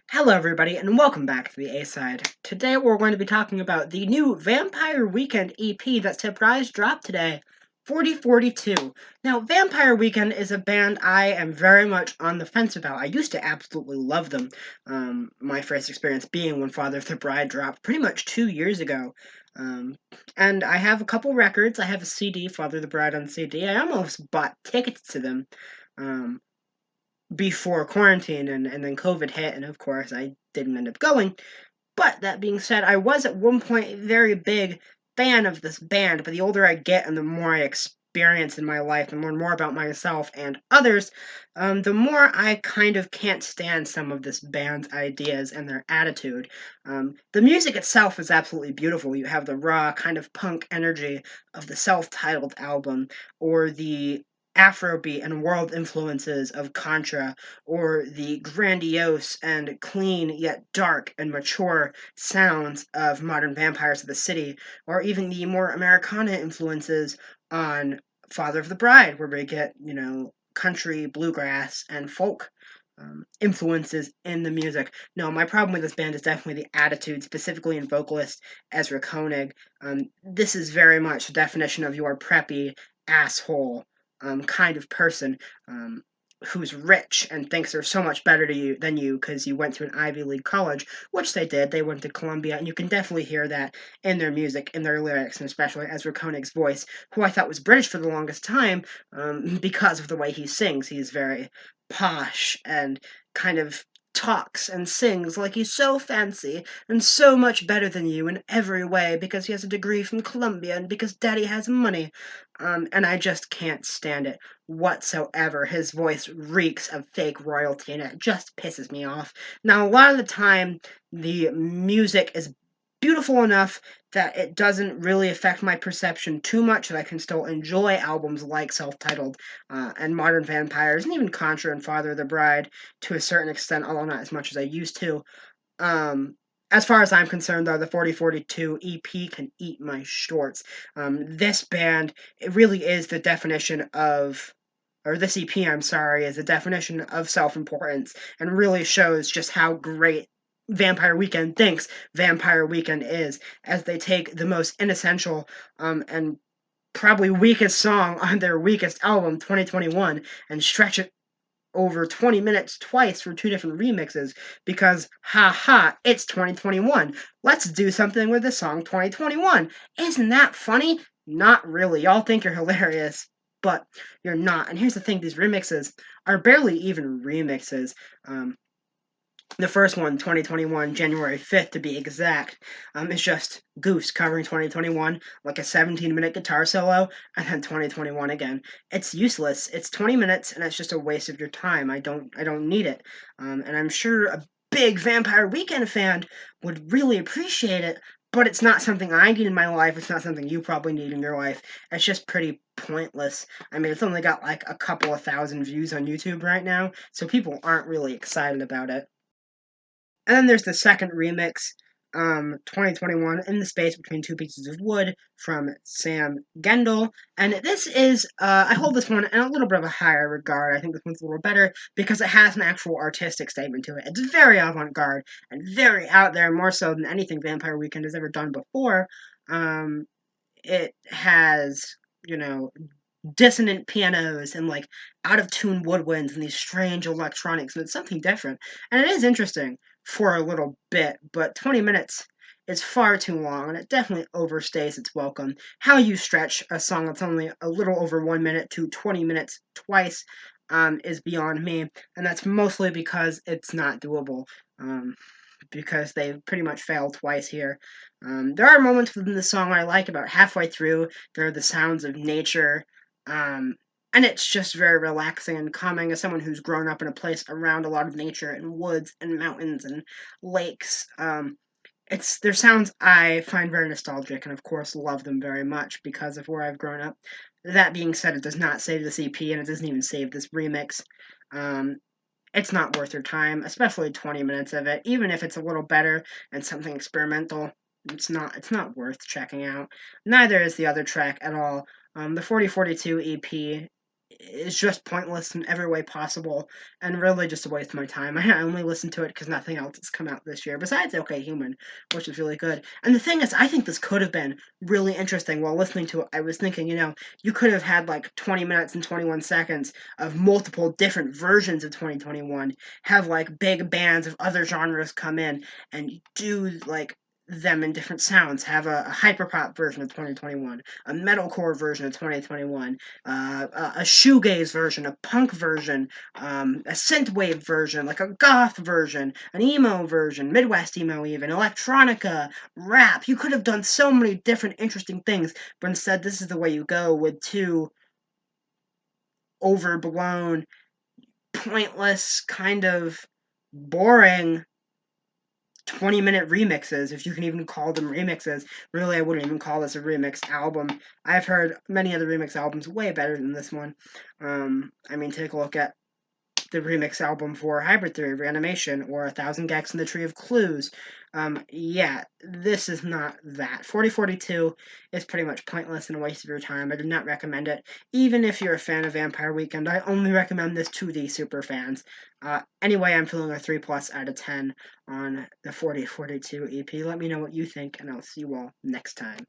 Hello, everybody, and welcome back to the A-Side. Today we're going to be talking about the new Vampire Weekend EP that surprise dropped today, 4042. Now, Vampire Weekend is a band I am very much on the fence about. I used to absolutely love them. My first experience being when Father of the Bride dropped pretty much 2 years ago. Um, and I have a couple records. I have a CD, Father of the Bride on CD. I almost bought tickets to them. Um, before quarantine and then COVID hit, and of course I didn't end up going. But that being said, I was at one point a very big fan of this band, but the older I get and the more I experience in my life and learn more about myself and others, the more I kind of can't stand some of this band's ideas and their attitude. The music itself is absolutely beautiful. You have the raw kind of punk energy of the self-titled album, or the Afrobeat and world influences of Contra, or the grandiose and clean yet dark and mature sounds of modern Vampires of the City, or even the more Americana influences on Father of the Bride, where we get, country, bluegrass, and folk influences in the music. No, my problem with this band is definitely the attitude, specifically in vocalist Ezra Koenig. This is very much the definition of your preppy asshole kind of person. Who's rich and thinks they're so much better than you because you went to an Ivy League college, which they did. They went to Columbia, and you can definitely hear that in their music, in their lyrics, and especially Ezra Koenig's voice, who I thought was British for the longest time, because of the way he sings. He's very posh and kind of talks and sings like he's so fancy and so much better than you in every way because he has a degree from Columbia and because daddy has money. And I just can't stand it whatsoever. His voice reeks of fake royalty, and it just pisses me off. Now, a lot of the time, the music is beautiful enough that it doesn't really affect my perception too much, that I can still enjoy albums like Self-Titled and Modern Vampires, and even Contra and Father of the Bride to a certain extent, although not as much as I used to. Um, as far as I'm concerned, though, the 4042 EP can eat my shorts. This band, it really is the definition of, or this EP, I'm sorry, is the definition of self-importance and really shows just how great Vampire Weekend thinks Vampire Weekend is, as they take the most inessential and probably weakest song on their weakest album, 2021, and stretch it over 20 minutes twice for two different remixes because, it's 2021. Let's do something with the song 2021. Isn't that funny? Not really. Y'all think you're hilarious, but you're not. And here's the thing, these remixes are barely even remixes. The first one, 2021, January 5th to be exact, is just Goose covering 2021, like a 17-minute guitar solo, and then 2021 again. It's useless. It's 20 minutes, and it's just a waste of your time. I don't need it. And I'm sure a big Vampire Weekend fan would really appreciate it, but it's not something I need in my life. It's not something you probably need in your life. It's just pretty pointless. I mean, it's only got like a couple of thousand views on YouTube right now, so people aren't really excited about it. And then there's the second remix, 2021, In the Space Between Two Pieces of Wood from Sam Gendel. And this is, I hold this one in a little bit of a higher regard. I think this one's a little better because it has an actual artistic statement to it. It's very avant garde and very out there, more so than anything Vampire Weekend has ever done before. Um, it has, you know, dissonant pianos and like out of tune woodwinds and these strange electronics, and it's something different. And it is interesting for a little bit, but 20 minutes is far too long, and it definitely overstays its welcome. How you stretch a song that's only a little over 1 minute to 20 minutes twice is beyond me, and that's mostly because it's not doable. Because they pretty much failed twice here. There are moments within the song I like. About halfway through, there are the sounds of nature, um, and it's just very relaxing and calming as someone who's grown up in a place around a lot of nature and woods and mountains and lakes. It's their sounds I find very nostalgic and of course love them very much because of where I've grown up. That being said, it does not save this EP and it doesn't even save this remix. Um, it's not worth your time, especially 20 minutes of it. Even if it's a little better and something experimental, it's not worth checking out. Neither is the other track at all. The 4042 EP is just pointless in every way possible, and really just a waste of my time. I only listened to it because nothing else has come out this year, besides OK Human, which is really good. And the thing is, I think this could have been really interesting. While listening to it, I was thinking, you could have had like 20 minutes and 21 seconds of multiple different versions of 2021, have like big bands of other genres come in and do like them in different sounds, have a hyperpop version of 2021, a metalcore version of 2021, a shoegaze version, a punk version, a synthwave version, like a goth version, an emo version, Midwest emo even, electronica, rap. You could have done so many different interesting things, but instead this is the way you go with two overblown, pointless, kind of boring 20-minute remixes, if you can even call them remixes. Really, I wouldn't even call this a remix album. I've heard many other remix albums way better than this one. Take a look at the remix album for Hybrid Theory Reanimation, or 1,000 Gex in the Tree of Clues. Yeah, this is not that. 4042 is pretty much pointless and a waste of your time. I do not recommend it. Even if you're a fan of Vampire Weekend, I only recommend this to the super fans. Anyway, I'm feeling a 3+ out of 10 on the 4042 EP. Let me know what you think, and I'll see you all next time.